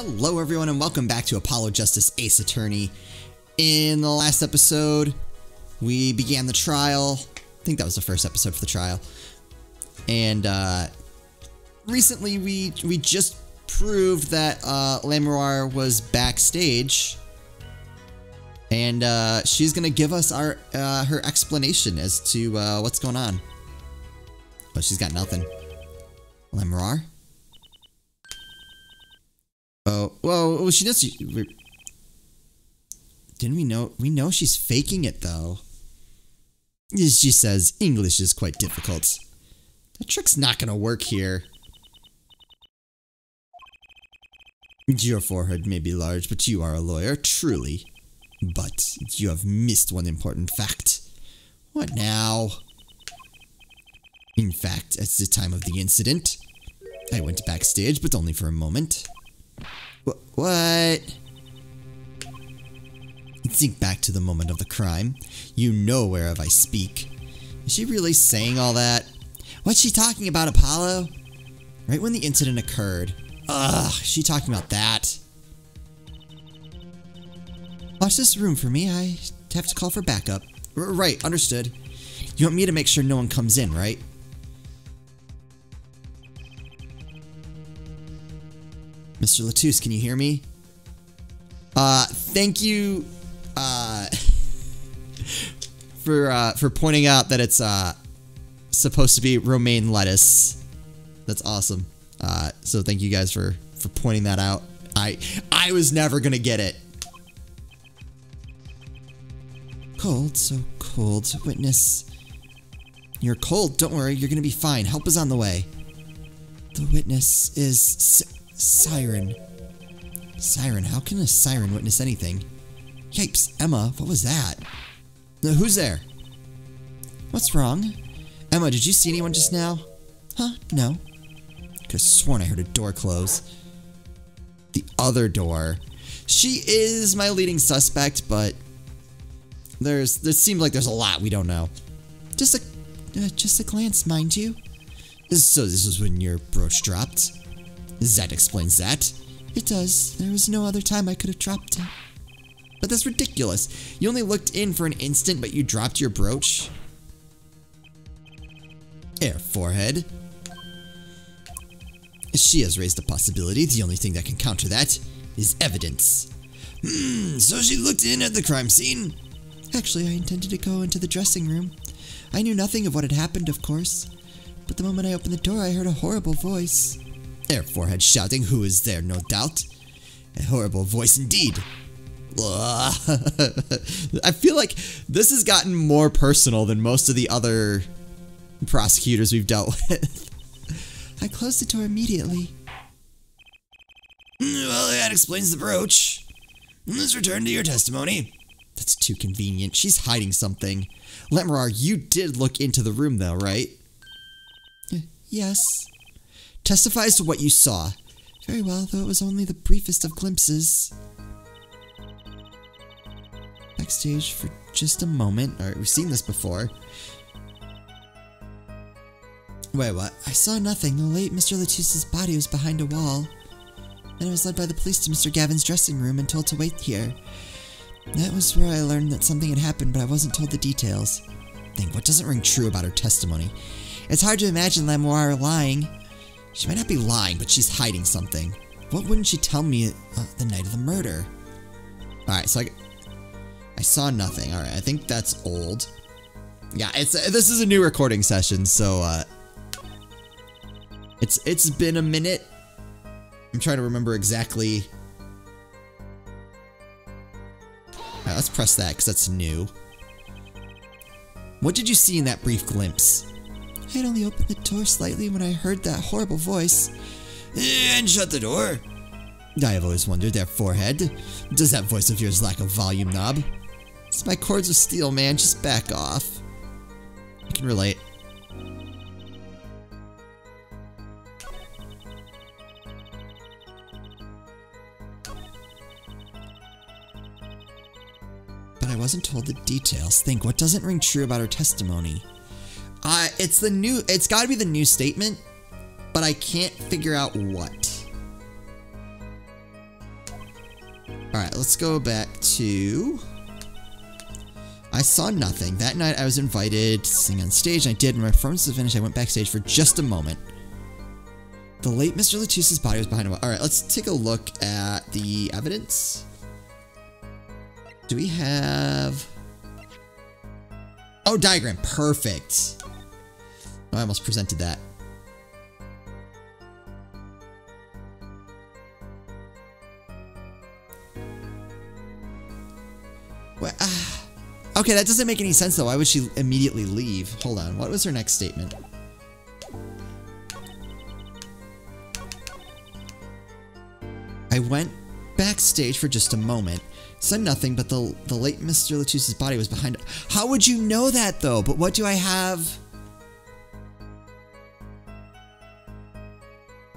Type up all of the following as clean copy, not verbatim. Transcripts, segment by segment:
Hello everyone and welcome back to Apollo Justice Ace Attorney. In the last episode, we began the trial. I think that was the first episode for the trial. And recently we just proved that Lamoire was backstage. And she's gonna give us her explanation as to what's going on. But she's got nothing. Lamoire? Oh, whoa, she does. Didn't we know? We know she's faking it, though. She says English is quite difficult. That trick's not gonna work here. Your forehead may be large, but you are a lawyer, truly. But you have missed one important fact. What now? In fact, at the time of the incident, I went backstage, but only for a moment. What? Think back to the moment of the crime. You know whereof I speak. Is she really saying all that? What's she talking about, Apollo? Right when the incident occurred. Ugh, she talking about that. Watch this room for me. I have to call for backup. Right, understood. You want me to make sure no one comes in, right? Mr. Latouche, can you hear me? Thank you, for pointing out that it's, supposed to be romaine lettuce. That's awesome. So thank you guys for pointing that out. I was never gonna get it. Cold, so cold. Witness. You're cold, don't worry, you're gonna be fine. Help is on the way. The witness is Siren. Siren? How can a siren witness anything? Yipes, Emma, what was that? Who's there? What's wrong? Emma, did you see anyone just now? Huh? No. Could've sworn I heard a door close. The other door. She is my leading suspect, but there seems like there's a lot we don't know. Just a glance, mind you. So this was when your brooch dropped? That explains that. It does. There was no other time I could have dropped it. But that's ridiculous. You only looked in for an instant, but you dropped your brooch? Forehead. She has raised a possibility. The only thing that can counter that is evidence. So she looked in at the crime scene? Actually, I intended to go into the dressing room. I knew nothing of what had happened, of course. But the moment I opened the door, I heard a horrible voice. Forehead shouting, who is there, no doubt. A horrible voice indeed. I feel like this has gotten more personal than most of the other prosecutors we've dealt with. I closed the door immediately. Well, that explains the brooch. Let's return to your testimony. That's too convenient. She's hiding something. Lamoire, you did look into the room though, right? Yes. Testifies to what you saw. Very well, though it was only the briefest of glimpses. Backstage for just a moment. Alright, we've seen this before. Wait, what? I saw nothing. The late Mr. Latouche's body was behind a wall. Then I was led by the police to Mr. Gavin's dressing room and told to wait here. That was where I learned that something had happened, but I wasn't told the details. Think, what doesn't ring true about her testimony? It's hard to imagine Lamoire lying. She might not be lying, but she's hiding something. What wouldn't she tell me the night of the murder? Alright, so I saw nothing. Alright, I think that's old. Yeah, this is a new recording session, so it's been a minute. I'm trying to remember exactly. Alright, let's press that because that's new. What did you see in that brief glimpse? I had only opened the door slightly when I heard that horrible voice. And shut the door. I have always wondered, their forehead. Does that voice of yours lack a volume knob? It's my cords of steel, man. Just back off. I can relate. But I wasn't told the details. Think, what doesn't ring true about her testimony? It's gotta be the new statement, but I can't figure out what. Alright, let's go back to... I saw nothing. That night I was invited to sing on stage, and I did. When my performance was finished, I went backstage for just a moment. The late Mr. Latusse's body was behind a wall. Alright, let's take a look at the evidence. Do we have... Oh, diagram. Perfect. Oh, I almost presented that. Well, okay, that doesn't make any sense, though. Why would she immediately leave? Hold on. What was her next statement? I went backstage for just a moment. Said nothing, but the late Mr. Latusse's body was behind... How would you know that, though? But what do I have?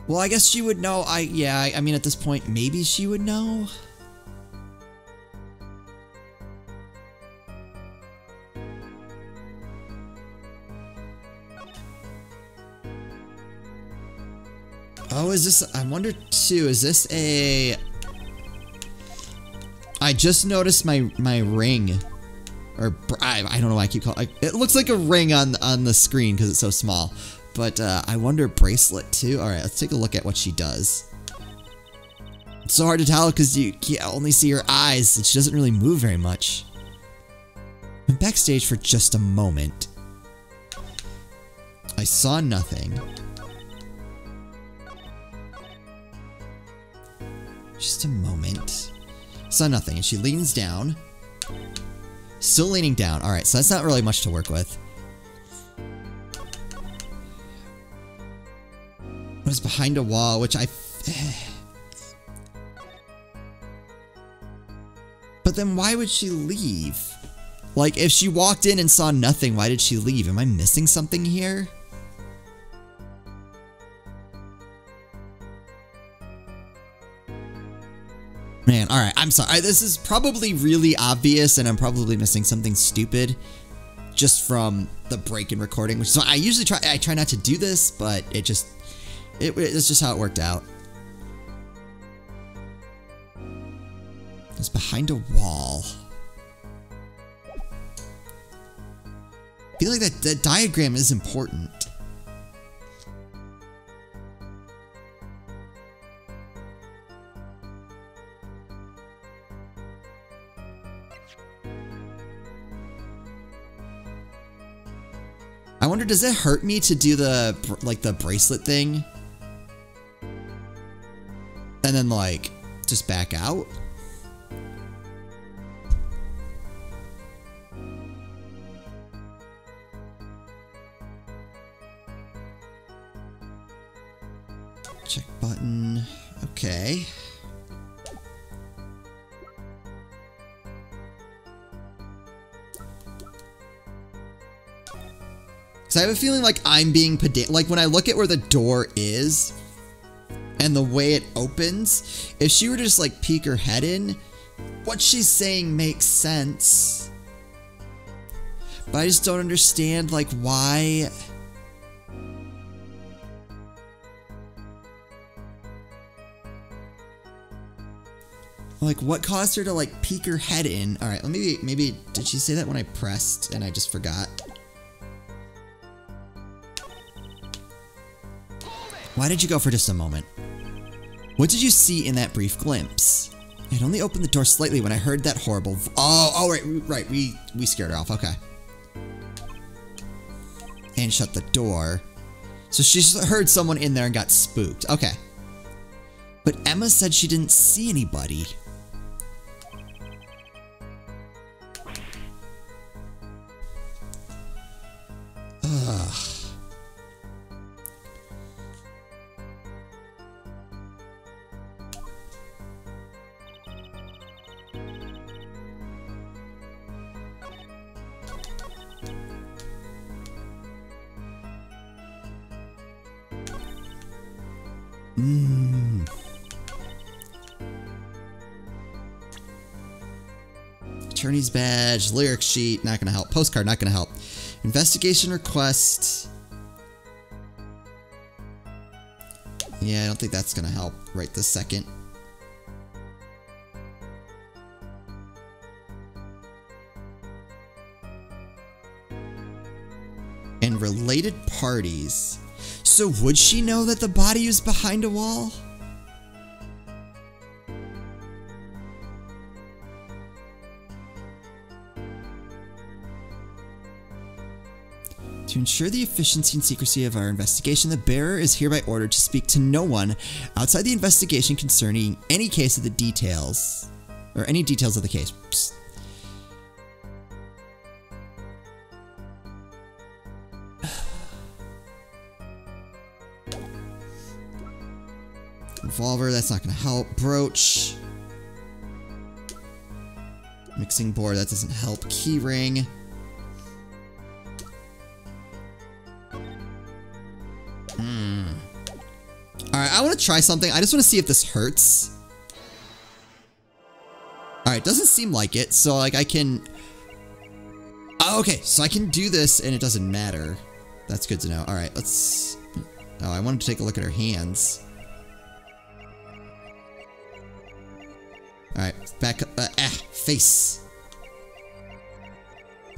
Well, I guess she would know. I mean, at this point, maybe she would know. Oh, is this... I wonder, too, is this a... I just noticed my ring. Or, I don't know why I keep calling it. It looks like a ring on the screen because it's so small. But, I wonder bracelet, too. Alright, let's take a look at what she does. It's so hard to tell because you only see her eyes. She doesn't really move very much. Went backstage for just a moment. I saw nothing. Just a moment. Saw nothing, and she leans down. Still leaning down. Alright, so that's not really much to work with. Was behind a wall, which I... But then why would she leave? Like, if she walked in and saw nothing, why did she leave? Am I missing something here? Man, alright, I'm sorry. This is probably really obvious, and I'm probably missing something stupid just from the break in recording, which is why I try not to do this, but it's just how it worked out. It's behind a wall. I feel like that diagram is important. I wonder, does it hurt me to do the bracelet thing? And then, like, just back out? Check button. Okay. Because I have a feeling like I'm being pedantic. Like, when I look at where the door is and the way it opens, if she were to just, like, peek her head in, what she's saying makes sense. But I just don't understand, like, why... Like, what caused her to, like, peek her head in? Alright, maybe, did she say that when I pressed and I just forgot? Why did you go for just a moment? What did you see in that brief glimpse? I had only opened the door slightly when I heard that horrible... right, we scared her off, okay. And shut the door. So she heard someone in there and got spooked, okay. But Emma said she didn't see anybody. Ugh. Attorney's badge, lyric sheet, not gonna help. Postcard, not gonna help. Investigation request. Yeah, I don't think that's gonna help right this second. related parties. So would she know that the body was behind a wall? To ensure the efficiency and secrecy of our investigation, the bearer is hereby ordered to speak to no one outside the investigation concerning any case of the details, or any details of the case. Psst. Revolver, that's not going to help. Brooch. Mixing board, that doesn't help. Key ring. Alright, I want to try something. I just want to see if this hurts. Alright, doesn't seem like it. So, like, I can... Oh, okay, so I can do this and it doesn't matter. That's good to know. Alright, let's... Oh, I wanted to take a look at her hands. Alright, back up. Face.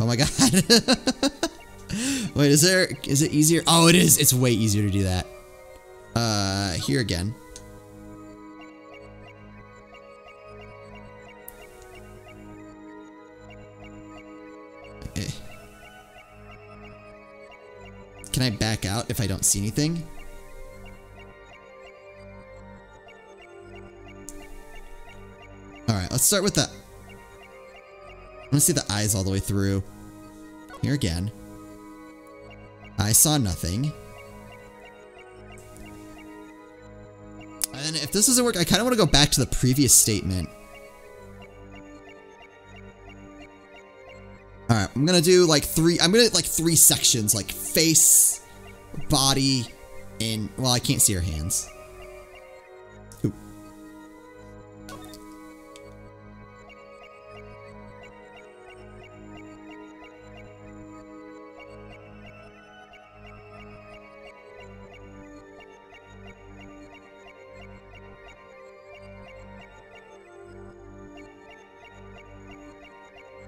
Oh my god. Wait, is it easier? Oh, it is. It's way easier to do that. Here again. Okay. Can I back out if I don't see anything? Alright, let's start with the... I want to see the eyes all the way through. Here again. I saw nothing. And if this doesn't work, I kind of want to go back to the previous statement. Alright, I'm gonna do like three sections, like face, body, and, well, I can't see her hands. Ooh.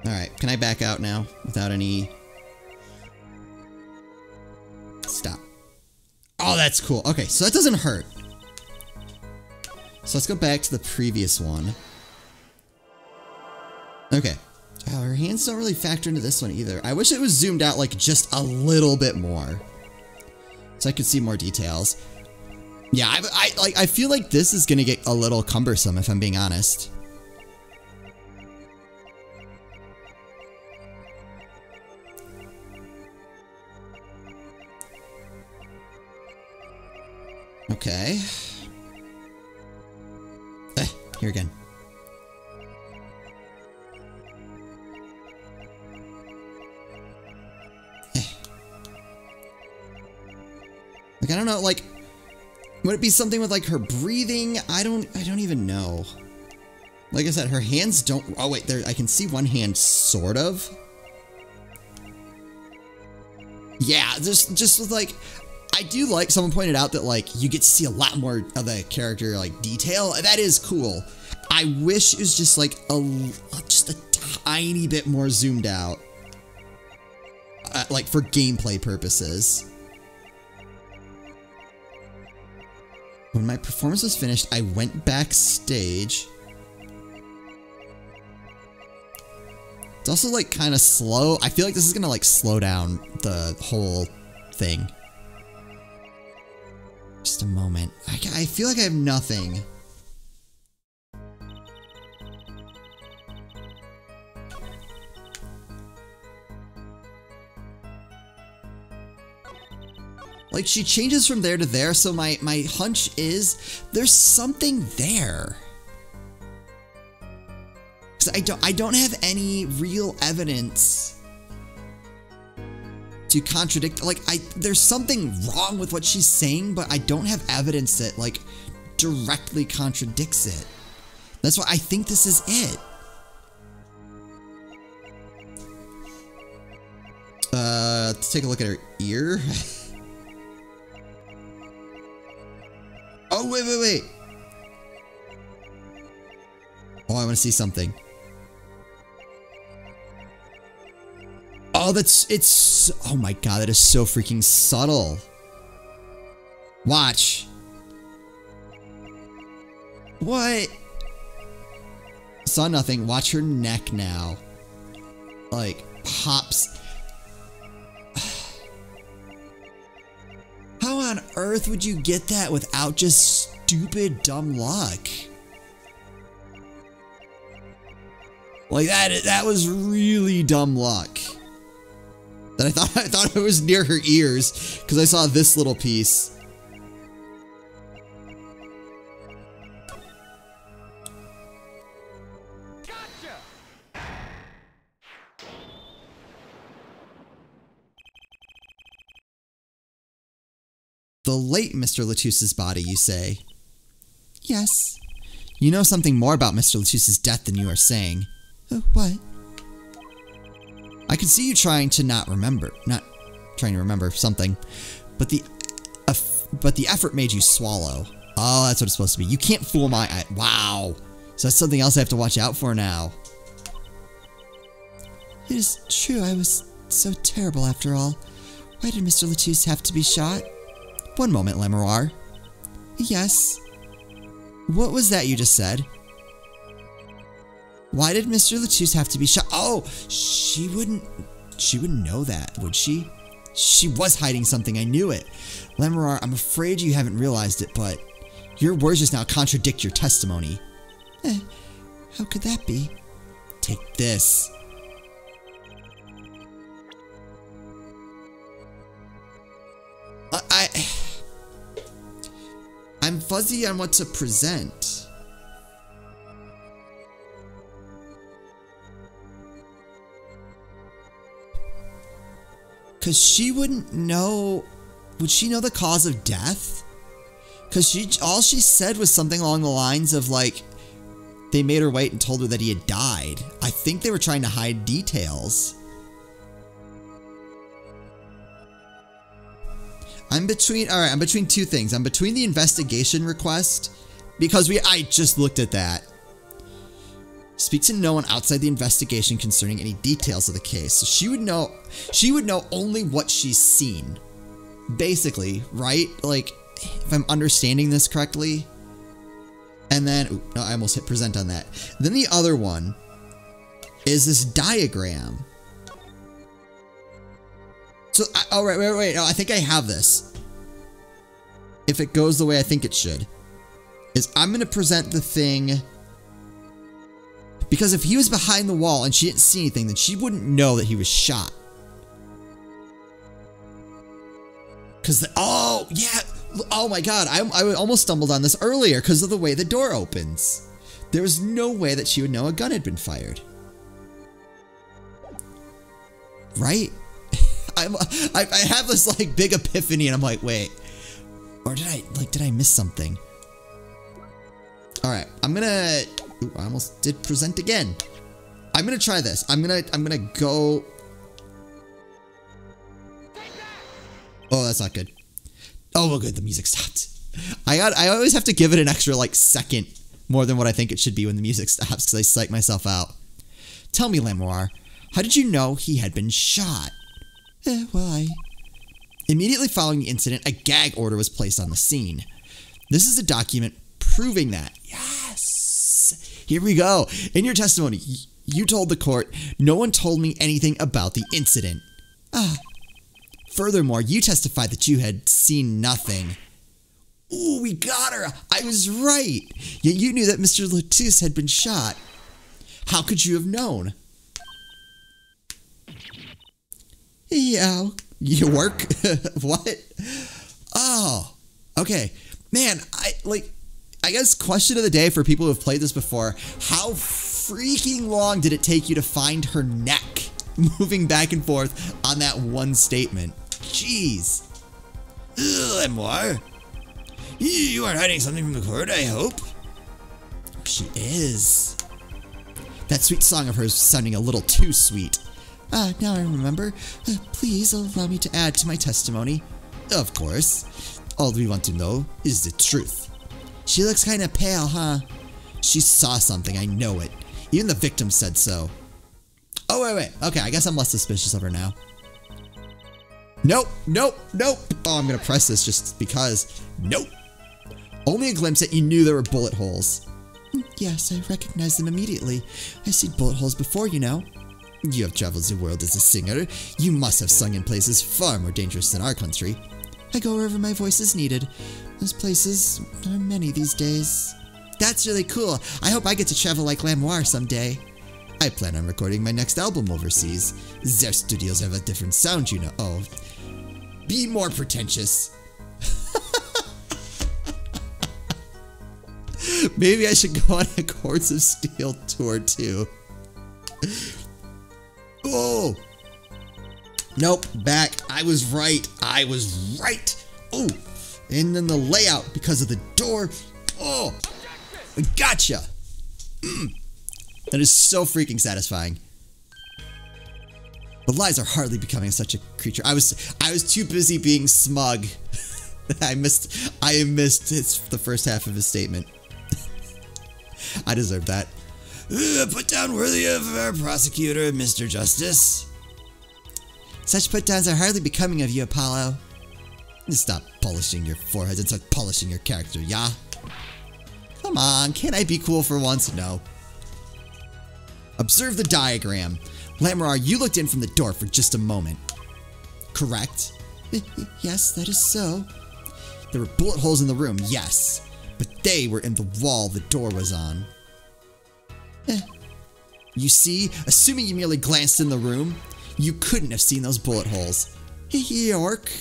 Alright, can I back out now without any... Stop. Oh, that's cool. Okay, so that doesn't hurt. So let's go back to the previous one. Okay. Oh, her hands don't really factor into this one either. I wish it was zoomed out like just a little bit more, so I could see more details. Yeah, I feel like this is gonna get a little cumbersome if I'm being honest. Okay. Here again. Like, I don't know, like, would it be something with, like, her breathing? I don't even know. Like I said, her hands don't... Oh, wait, there, I can see one hand, sort of. Yeah, just with, like... I do like, someone pointed out that, like, you get to see a lot more of the character, like, detail. That is cool. I wish it was just, like, just a tiny bit more zoomed out. Like, for gameplay purposes. When my performance was finished, I went backstage. It's also, like, kind of slow. I feel like this is gonna, like, slow down the whole thing. Just a moment. I feel like I have nothing. Like, she changes from there to there, so my hunch is there's something there. 'Cause I don't have any real evidence to contradict, like, there's something wrong with what she's saying, but I don't have evidence that, like, directly contradicts it. That's why I think this is it. Let's take a look at her ear. Oh, wait. Oh, I want to see something. Oh, it's... Oh my god, that is so freaking subtle. Watch. What? Saw nothing. Watch her neck now. Like, pops. How on earth would you get that without just stupid, dumb luck? Like, that was really dumb luck. That I thought it was near her ears, because I saw this little piece. The late Mr. Latusse's body, you say? Yes. You know something more about Mr. Latusse's death than you are saying. What? I can see you trying to not trying to remember something, but the effort made you swallow. Oh, that's what it's supposed to be. You can't fool my eye. Wow. So that's something else I have to watch out for now. It is true, I was so terrible after all. Why did Mr. Latusse have to be shot? One moment, Lemuroir. Yes. What was that you just said? Why did Mr. Latusse have to be shot? Oh, she wouldn't know that, would she? She was hiding something, I knew it. Lemuroir, I'm afraid you haven't realized it, but your words just now contradict your testimony. How could that be? Take this. I'm fuzzy on what to present. Cause she wouldn't know. Would she know the cause of death? Cause all she said was something along the lines of like, they made her wait and told her that he had died. I think they were trying to hide details. I'm between two things. I'm between the investigation request, because I just looked at that. Speak to no one outside the investigation concerning any details of the case. So she would know only what she's seen. Basically, right? Like, if I'm understanding this correctly. And then, ooh, no, I almost hit present on that. Then the other one is this diagram. So, oh, wait. No, I think I have this. If it goes the way I think it should. I'm going to present the thing. Because if he was behind the wall and she didn't see anything, then she wouldn't know that he was shot. Because, oh, yeah. Oh my god, I almost stumbled on this earlier because of the way the door opens. There was no way that she would know a gun had been fired. Right? I have this like big epiphany and I'm like, wait. Or did I miss something? Alright, I'm gonna... Ooh, I almost did present again. I'm gonna try this. I'm gonna go... Oh, that's not good. Oh, well, good. The music stopped. I always have to give it an extra, like, second more than what I think it should be when the music stops because I psych myself out. Tell me, Lemuroir, how did you know he had been shot? Well, Immediately following the incident, a gag order was placed on the scene. This is a document proving that. Yes! Here we go. In your testimony, you told the court, no one told me anything about the incident. Furthermore, you testified that you had seen nothing. Ooh, we got her! I was right! Yet you knew that Mr. Latusse had been shot. How could you have known? Yeah, you work? What? Oh, okay. Man, I guess question of the day for people who have played this before, how freaking long did it take you to find her neck moving back and forth on that one statement? Jeez. Lemuroir, you aren't hiding something from the court, I hope? She is. That sweet song of hers is sounding a little too sweet. Now I remember. Please allow me to add to my testimony. Of course. All we want to know is the truth. She looks kinda pale, huh? She saw something, I know it. Even the victim said so. Oh, wait. Okay, I guess I'm less suspicious of her now. Nope. Oh, I'm gonna press this just because. Nope. Only a glimpse that you knew there were bullet holes. Yes, I recognized them immediately. I've seen bullet holes before, you know. You have traveled the world as a singer. You must have sung in places far more dangerous than our country. I go wherever my voice is needed. Those places are many these days. That's really cool. I hope I get to travel like Lamoire someday. I plan on recording my next album overseas. Their studios have a different sound, you know. Oh, be more pretentious. Maybe I should go on a Chords of Steel tour too. Oh! Nope, back. I was right. Oh! And then the layout because of the door. Oh! Gotcha! That is so freaking satisfying. But lies are hardly becoming such a creature. I was too busy being smug. I missed the first half of his statement. I deserve that. Put down worthy of our prosecutor, Mr. Justice. Such put downs are hardly becoming of you, Apollo. Stop polishing your forehead and start polishing your character, yeah? Come on, can't I be cool for once? No. Observe the diagram. Lamoire, you looked in from the door for just a moment. Correct? Yes, that is so. There were bullet holes in the room, yes. But they were in the wall the door was on. You see, assuming you merely glanced in the room, you couldn't have seen those bullet holes. York.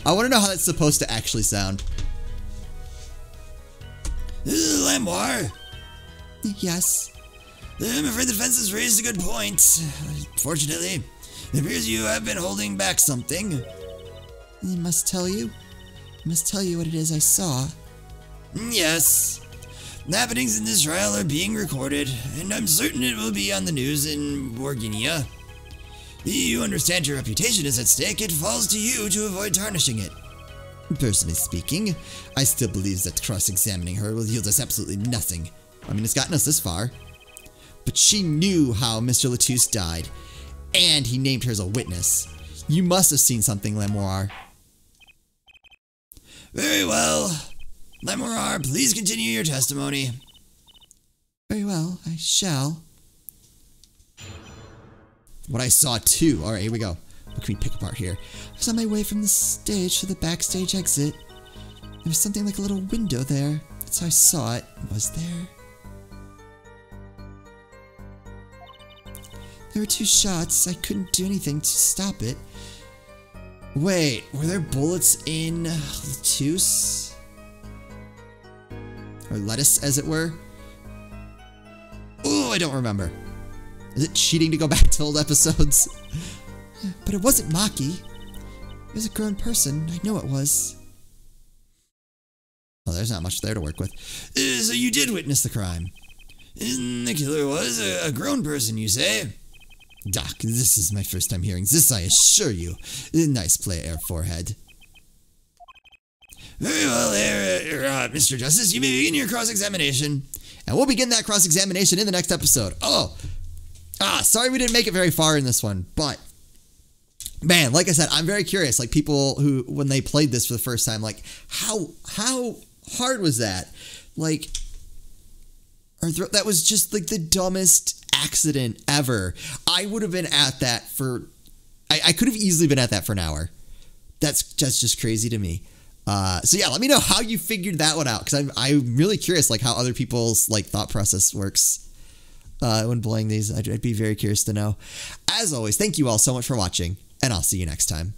I want to know how that's supposed to actually sound. Lamoire. Yes. I'm afraid the defense has raised a good point. Fortunately, it appears you have been holding back something. I must tell you what it is I saw. Yes. The happenings in this trial are being recorded, and I'm certain it will be on the news in Borginia. You understand your reputation is at stake. It falls to you to avoid tarnishing it. Personally speaking, I still believe that cross-examining her will yield us absolutely nothing. I mean, it's gotten us this far. But she knew how Mr. Latouche died, and he named her as a witness. You must have seen something, Lamoire. Very well. Lamoire, please continue your testimony. Very well, I shall. What I saw too. Alright, here we go. What can we pick apart here? I was on my way from the stage to the backstage exit. There was something like a little window there. That's how I saw it. Was there? There were 2 shots. I couldn't do anything to stop it. Wait, were there bullets in lettuce? Or lettuce, as it were? Oh, I don't remember. Is it cheating to go back to old episodes? But it wasn't Maki. It was a grown person. I know it was. Well, there's not much there to work with. So you did witness the crime. And the killer was a grown person, you say? Doc, this is my first time hearing this, I assure you. Nice play, Air Forehead. Very well, Mr. Justice, you may begin your cross-examination. And we'll begin that cross-examination in the next episode. Sorry we didn't make it very far in this one, but man, like I said, I'm very curious. Like people who, when they played this for the first time, like how hard was that? Like, that was just like the dumbest accident ever. I would have been at that for, I could have easily been at that for an hour. That's just crazy to me. So yeah, let me know how you figured that one out, because I'm really curious, like how other people's like thought process works when playing these. I'd be very curious to know. As always, thank you all so much for watching, and I'll see you next time.